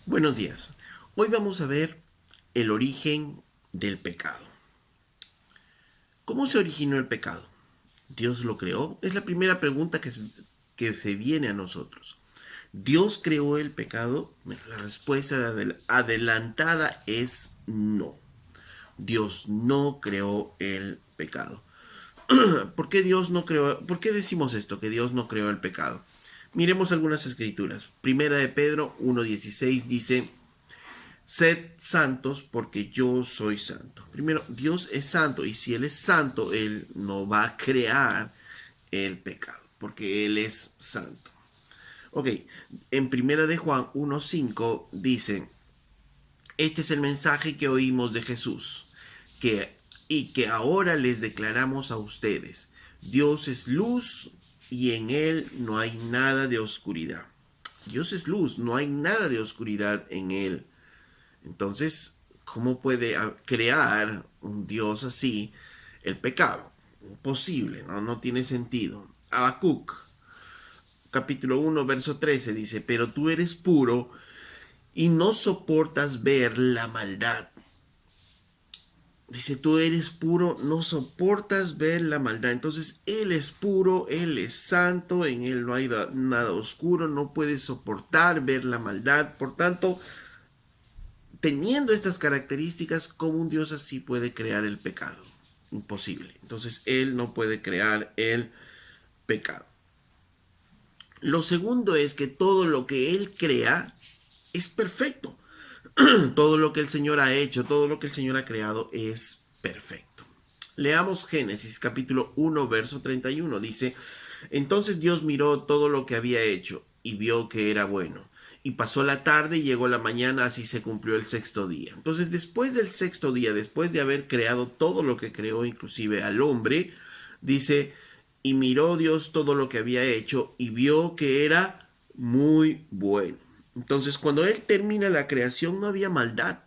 Buenos días. Hoy vamos a ver el origen del pecado. ¿Cómo se originó el pecado? ¿Dios lo creó? Es la primera pregunta que se viene a nosotros. ¿Dios creó el pecado? Bueno, la respuesta adelantada es no. Dios no creó el pecado. ¿Por qué Dios no creó? ¿Por qué decimos esto? Que Dios no creó el pecado. Miremos algunas escrituras. Primera de Pedro 1:16 dice: Sed santos porque yo soy santo. Primero, Dios es santo y si Él es santo, Él no va a crear el pecado porque Él es santo. Ok, en Primera de Juan 1:5 dice: Este es el mensaje que oímos de Jesús y que ahora les declaramos a ustedes. Dios es luz y en Él no hay nada de oscuridad. Dios es luz, no hay nada de oscuridad en Él. Entonces, ¿cómo puede crear un Dios así el pecado? Imposible, ¿no? No tiene sentido. Habacuc, capítulo 1, verso 13 dice: Pero tú eres puro y no soportas ver la maldad. Dice, tú eres puro, no soportas ver la maldad. Entonces, Él es puro, Él es santo, en Él no hay nada oscuro, no puede soportar ver la maldad. Por tanto, teniendo estas características, ¿cómo un Dios así puede crear el pecado? Imposible. Entonces, Él no puede crear el pecado. Lo segundo es que todo lo que Él crea es perfecto. Todo lo que el Señor ha hecho, todo lo que el Señor ha creado es perfecto. Leamos Génesis capítulo 1, verso 31. Dice: Entonces Dios miró todo lo que había hecho y vio que era bueno. Y pasó la tarde y llegó la mañana, así se cumplió el sexto día. Entonces, después del sexto día, después de haber creado todo lo que creó, inclusive al hombre, dice: Y miró Dios todo lo que había hecho y vio que era muy bueno. Entonces, cuando Él termina la creación, no había maldad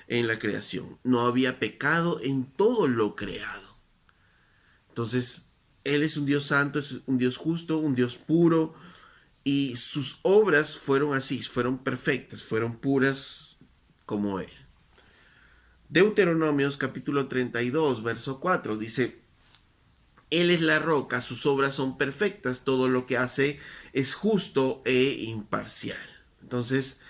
en la creación, no había pecado en todo lo creado. Entonces, Él es un Dios santo, es un Dios justo, un Dios puro, y sus obras fueron así, fueron perfectas, fueron puras como Él. Deuteronomios capítulo 32, verso 4 dice: Él es la roca, sus obras son perfectas, todo lo que hace es justo e imparcial. Entonces,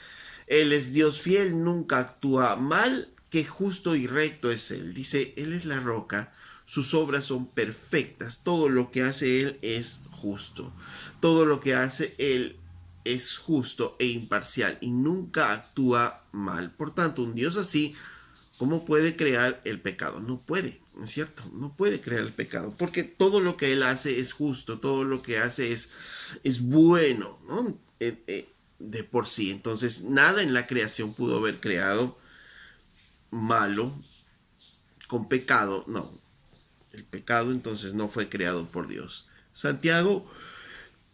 Él es Dios fiel, nunca actúa mal, que justo y recto es Él. Dice, Él es la roca, sus obras son perfectas, todo lo que hace Él es justo. Todo lo que hace Él es justo e imparcial y nunca actúa mal. Por tanto, un Dios así, ¿cómo puede crear el pecado? No puede, ¿no es cierto? No puede crear el pecado, porque todo lo que Él hace es justo, todo lo que hace es bueno, ¿no? De por sí. Entonces, nada en la creación pudo haber creado malo con pecado. No, el pecado entonces no fue creado por Dios. Santiago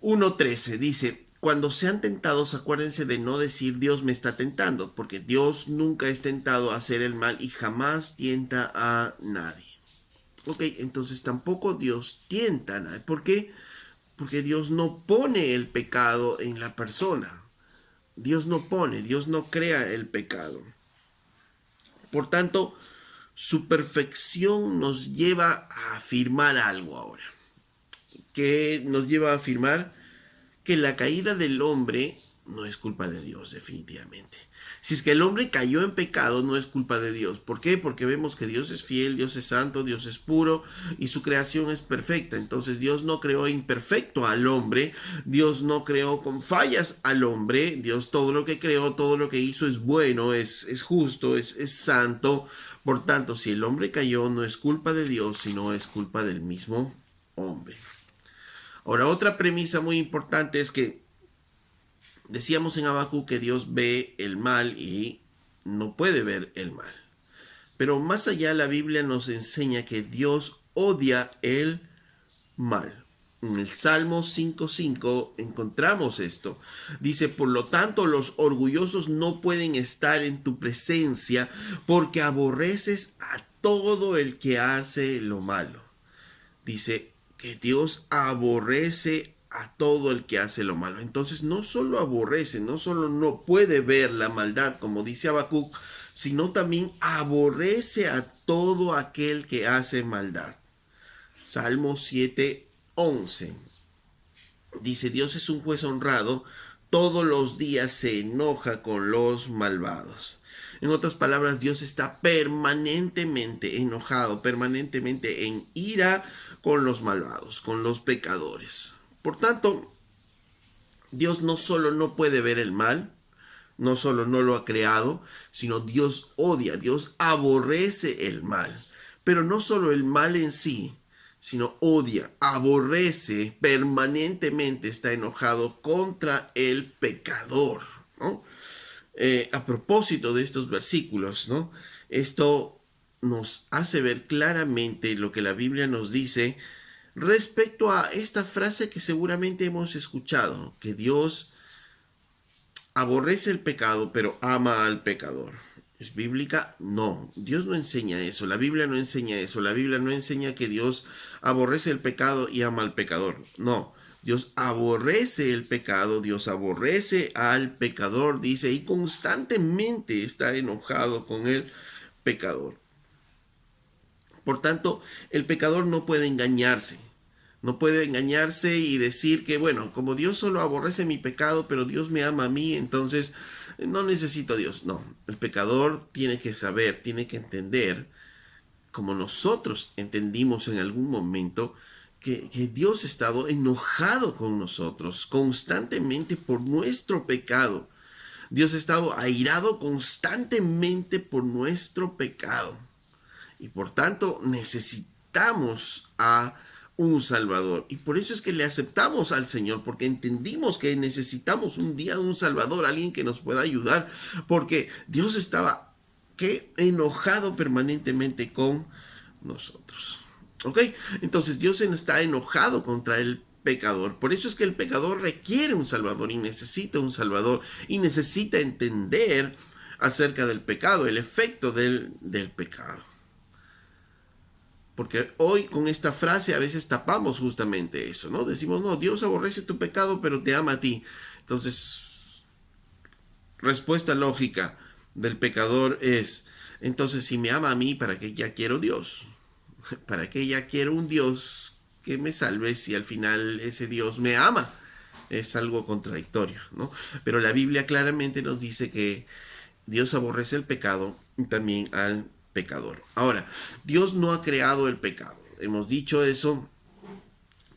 1:13 dice: Cuando sean tentados, acuérdense de no decir Dios me está tentando, porque Dios nunca es tentado a hacer el mal y jamás tienta a nadie. Ok, entonces tampoco Dios tienta a nadie. ¿Por qué? Porque Dios no pone el pecado en la persona. Dios no crea el pecado. Por tanto, su perfección nos lleva a afirmar algo ahora. Que nos lleva a afirmar que la caída del hombre no es culpa de Dios, definitivamente. Si es que el hombre cayó en pecado, no es culpa de Dios. ¿Por qué? Porque vemos que Dios es fiel, Dios es santo, Dios es puro y su creación es perfecta. Entonces Dios no creó imperfecto al hombre, Dios no creó con fallas al hombre, Dios todo lo que creó, todo lo que hizo es bueno, es justo, es santo. Por tanto, si el hombre cayó, no es culpa de Dios, sino es culpa del mismo hombre. Ahora, otra premisa muy importante es que decíamos en Habacuc que Dios ve el mal y no puede ver el mal. Pero más allá, la Biblia nos enseña que Dios odia el mal. En el Salmo 5:5 encontramos esto. Dice: Por lo tanto, los orgullosos no pueden estar en tu presencia, porque aborreces a todo el que hace lo malo. Dice que Dios aborrece a todo el que hace lo malo. Entonces no solo aborrece, no solo no puede ver la maldad, como dice Habacuc, sino también aborrece a todo aquel que hace maldad. Salmo 7:11 dice: Dios es un juez honrado, todos los días se enoja con los malvados. En otras palabras, Dios está permanentemente enojado, permanentemente en ira con los malvados, con los pecadores. Por tanto, Dios no solo no puede ver el mal, no solo no lo ha creado, sino Dios odia, Dios aborrece el mal. Pero no solo el mal en sí, sino odia, aborrece, permanentemente está enojado contra el pecador, ¿no? A propósito de estos versículos, ¿no? Esto nos hace ver claramente lo que la Biblia nos dice respecto a esta frase que seguramente hemos escuchado, que Dios aborrece el pecado, pero ama al pecador. ¿Es bíblica? No, Dios no enseña eso, la Biblia no enseña eso, la Biblia no enseña que Dios aborrece el pecado y ama al pecador. No, Dios aborrece el pecado, Dios aborrece al pecador, dice, y constantemente está enojado con el pecador. Por tanto, el pecador no puede engañarse. No puede engañarse y decir que, bueno, como Dios solo aborrece mi pecado, pero Dios me ama a mí, entonces no necesito a Dios. No, el pecador tiene que saber, tiene que entender, como nosotros entendimos en algún momento, que Dios ha estado enojado con nosotros constantemente por nuestro pecado. Dios ha estado airado constantemente por nuestro pecado. Y por tanto necesitamos a un Salvador. Y por eso es que le aceptamos al Señor, porque entendimos que necesitamos un día un Salvador, alguien que nos pueda ayudar, porque Dios estaba enojado permanentemente con nosotros. ¿Ok? Entonces Dios está enojado contra el pecador. Por eso es que el pecador requiere un Salvador y necesita un Salvador y necesita entender acerca del pecado, el efecto del pecado. Porque hoy con esta frase a veces tapamos justamente eso, ¿no? Decimos, no, Dios aborrece tu pecado, pero te ama a ti. Entonces, respuesta lógica del pecador es, entonces si me ama a mí, ¿para qué ya quiero Dios? ¿Para qué ya quiero un Dios que me salve si al final ese Dios me ama? Es algo contradictorio, ¿no? Pero la Biblia claramente nos dice que Dios aborrece el pecado y también al pecador. Ahora, Dios no ha creado el pecado. Hemos dicho eso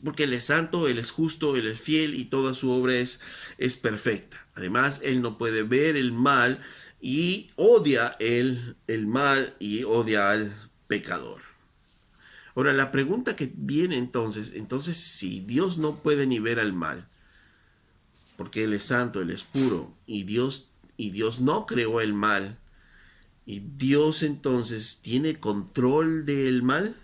porque Él es santo, Él es justo, Él es fiel y toda su obra es perfecta. Además, Él no puede ver el mal y odia el mal y odia al pecador. Ahora, la pregunta que viene entonces, si Dios no puede ni ver al mal, porque Él es santo, Él es puro, y Dios no creó el mal, y Dios entonces tiene control del mal,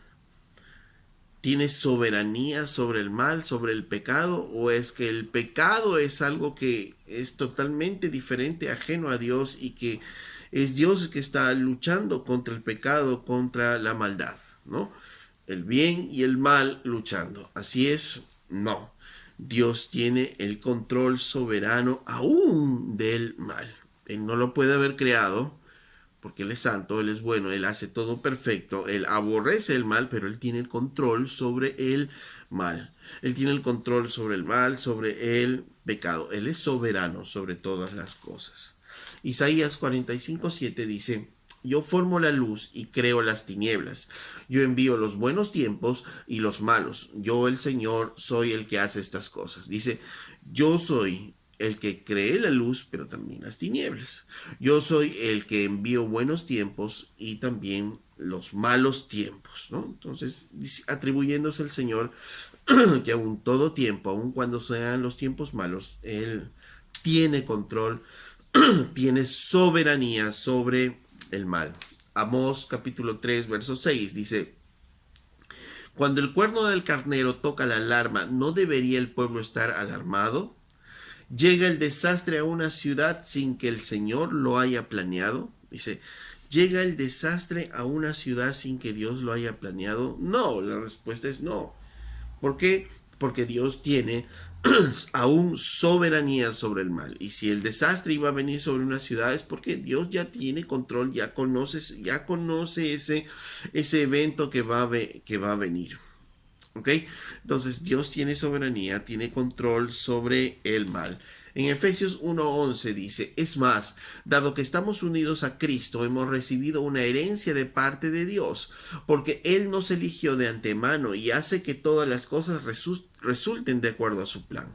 tiene soberanía sobre el mal, sobre el pecado, o es que el pecado es algo que es totalmente diferente, ajeno a Dios, y que es Dios que está luchando contra el pecado, contra la maldad, ¿no? El bien y el mal luchando. Así es, no. Dios tiene el control soberano aún del mal. Él no lo puede haber creado, porque Él es santo, Él es bueno, Él hace todo perfecto, Él aborrece el mal, pero Él tiene el control sobre el mal. Él tiene el control sobre el mal, sobre el pecado. Él es soberano sobre todas las cosas. Isaías 45:7 dice: yo formo la luz y creo las tinieblas. Yo envío los buenos tiempos y los malos. Yo, el Señor, soy el que hace estas cosas. Dice, yo soy el que cree la luz, pero también las tinieblas. Yo soy el que envío buenos tiempos y también los malos tiempos, ¿no? Entonces, atribuyéndose al Señor que aún todo tiempo, aun cuando sean los tiempos malos, Él tiene control, tiene soberanía sobre el mal. Amós capítulo 3, verso 6 dice: cuando el cuerno del carnero toca la alarma, ¿no debería el pueblo estar alarmado? Llega el desastre a una ciudad sin que el Señor lo haya planeado. Dice, ¿llega el desastre a una ciudad sin que Dios lo haya planeado? No, la respuesta es no. ¿Por qué? porque Dios tiene aún soberanía sobre el mal. Y si el desastre iba a venir sobre una ciudad es porque Dios ya tiene control, ya conoce ese evento que va a venir. ¿Ok? Entonces Dios tiene soberanía, tiene control sobre el mal. En Efesios 1:11 dice, es más, dado que estamos unidos a Cristo, hemos recibido una herencia de parte de Dios, porque Él nos eligió de antemano y hace que todas las cosas resulten de acuerdo a su plan.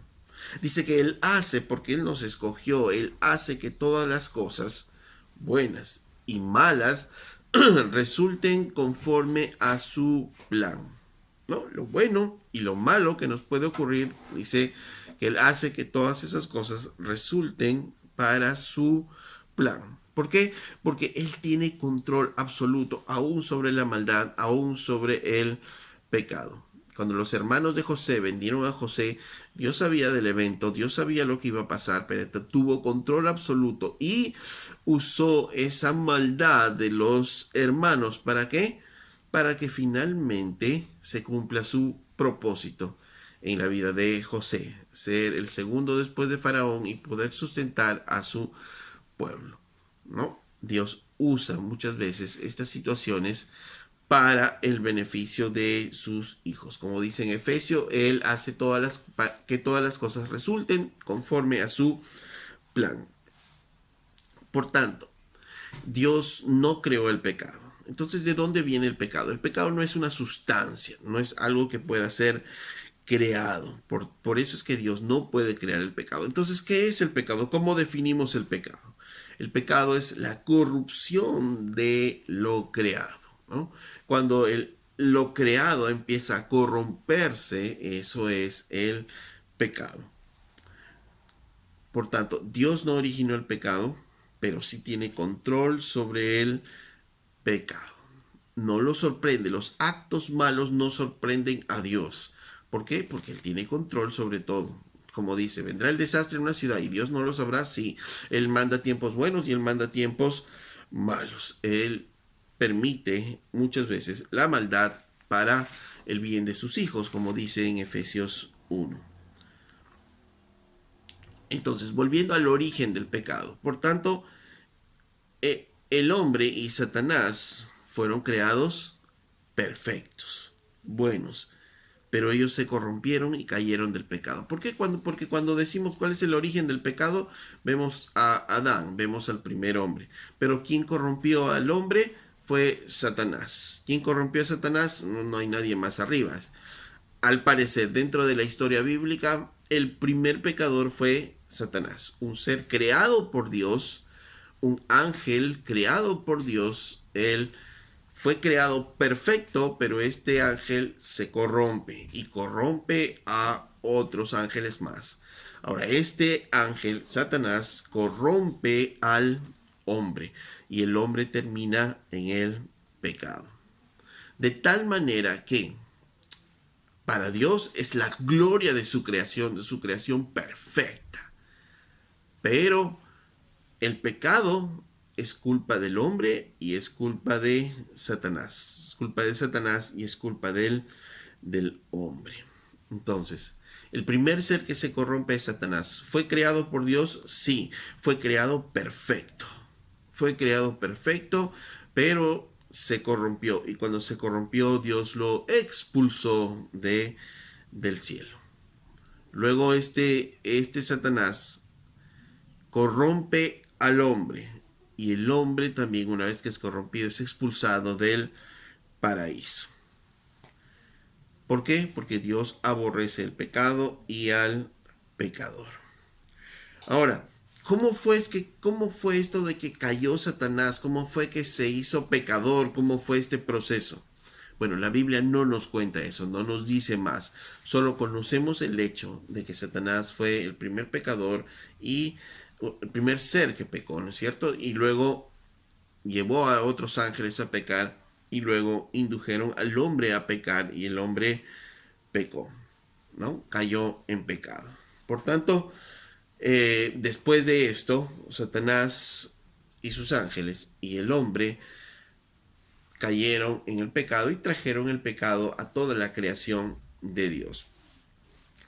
Dice que Él hace, porque Él nos escogió, Él hace que todas las cosas, buenas y malas, resulten conforme a su plan. ¿No? Lo bueno y lo malo que nos puede ocurrir, dice que Él hace que todas esas cosas resulten para su plan. ¿Por qué? Porque Él tiene control absoluto, aún sobre la maldad, aún sobre el pecado. Cuando los hermanos de José vendieron a José, Dios sabía del evento, Dios sabía lo que iba a pasar, pero tuvo control absoluto y usó esa maldad de los hermanos. ¿Para qué? Para que finalmente se cumpla su propósito en la vida de José, ser el segundo después de Faraón y poder sustentar a su pueblo, ¿no? Dios usa muchas veces estas situaciones para el beneficio de sus hijos. Como dice en Efesios, Él hace que todas las cosas resulten conforme a su plan. Por tanto, Dios no creó el pecado. Entonces, ¿de dónde viene el pecado? El pecado no es una sustancia, no es algo que pueda ser creado. Por eso es que Dios no puede crear el pecado. Entonces, ¿qué es el pecado? ¿Cómo definimos el pecado? El pecado es la corrupción de lo creado, ¿no? Cuando lo creado empieza a corromperse, eso es el pecado. Por tanto, Dios no originó el pecado, pero sí tiene control sobre el pecado. No lo sorprende, los actos malos no sorprenden a Dios. ¿Por qué? Porque Él tiene control sobre todo. Como dice, vendrá el desastre en una ciudad y Dios no lo sabrá. Sí, Él manda tiempos buenos y Él manda tiempos malos. Él permite muchas veces la maldad para el bien de sus hijos, como dice en Efesios 1. Entonces, volviendo al origen del pecado. Por tanto, el hombre y Satanás fueron creados perfectos, buenos, pero ellos se corrompieron y cayeron del pecado. ¿Por qué? Porque cuando decimos cuál es el origen del pecado, vemos a Adán, vemos al primer hombre. Pero quien corrompió al hombre fue Satanás. ¿Quién corrompió a Satanás? No hay nadie más arriba. Al parecer, dentro de la historia bíblica, el primer pecador fue Satanás, un ser creado por Dios, un ángel creado por Dios. Él fue creado perfecto, pero este ángel se corrompe y corrompe a otros ángeles más. Ahora, este ángel, Satanás, corrompe al hombre y el hombre termina en el pecado. De tal manera que para Dios es la gloria de su creación perfecta. Pero el pecado es culpa del hombre y es culpa de Satanás. Es culpa de Satanás y es culpa del hombre. Entonces, el primer ser que se corrompe es Satanás. ¿Fue creado por Dios? Sí, fue creado perfecto. Fue creado perfecto, pero se corrompió. Y cuando se corrompió, Dios lo expulsó del cielo. Luego este Satanás corrompe al hombre. Y el hombre también, una vez que es corrompido, es expulsado del paraíso. ¿Por qué? Porque Dios aborrece el pecado y al pecador. Ahora, ¿cómo fue esto de que cayó Satanás? ¿Cómo fue que se hizo pecador? ¿Cómo fue este proceso? Bueno, la Biblia no nos cuenta eso, no nos dice más. Solo conocemos el hecho de que Satanás fue el primer pecador y el primer ser que pecó, ¿no es cierto? Y luego llevó a otros ángeles a pecar y luego indujeron al hombre a pecar y el hombre pecó, ¿no? Cayó en pecado. Por tanto, después de esto, Satanás y sus ángeles y el hombre cayeron en el pecado y trajeron el pecado a toda la creación de Dios.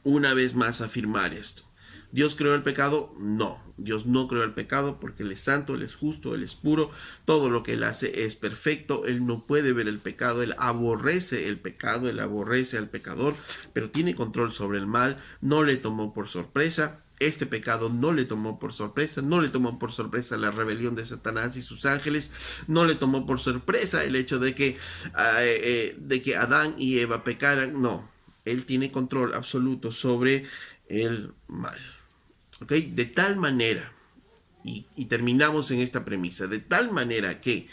una vez más afirmar esto. ¿Dios creó el pecado? No, Dios no creó el pecado porque Él es santo, Él es justo, Él es puro, todo lo que Él hace es perfecto, Él no puede ver el pecado, Él aborrece el pecado, Él aborrece al pecador, pero tiene control sobre el mal, no le tomó por sorpresa. Este pecado no le tomó por sorpresa, no le tomó por sorpresa la rebelión de Satanás y sus ángeles, no le tomó por sorpresa el hecho de que Adán y Eva pecaran, no, Él tiene control absoluto sobre el mal. ¿Ok? De tal manera, y terminamos en esta premisa, de tal manera que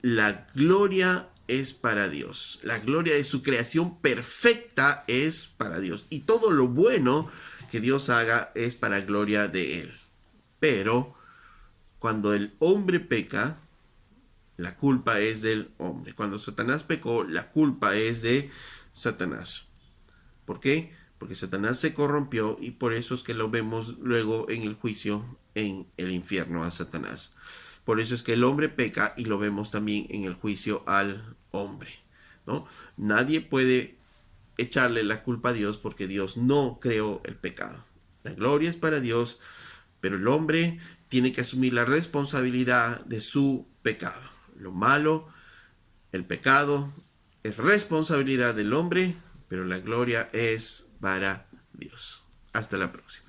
la gloria es para Dios. La gloria de su creación perfecta es para Dios. Y todo lo bueno que Dios haga es para gloria de Él. Pero cuando el hombre peca, la culpa es del hombre. Cuando Satanás pecó, la culpa es de Satanás. ¿Por qué? Porque Satanás se corrompió y por eso es que lo vemos luego en el juicio en el infierno a Satanás. Por eso es que el hombre peca y lo vemos también en el juicio al hombre, ¿no? Nadie puede echarle la culpa a Dios porque Dios no creó el pecado. La gloria es para Dios, pero el hombre tiene que asumir la responsabilidad de su pecado. Lo malo, el pecado, es responsabilidad del hombre, pero la gloria es para Dios. Hasta la próxima.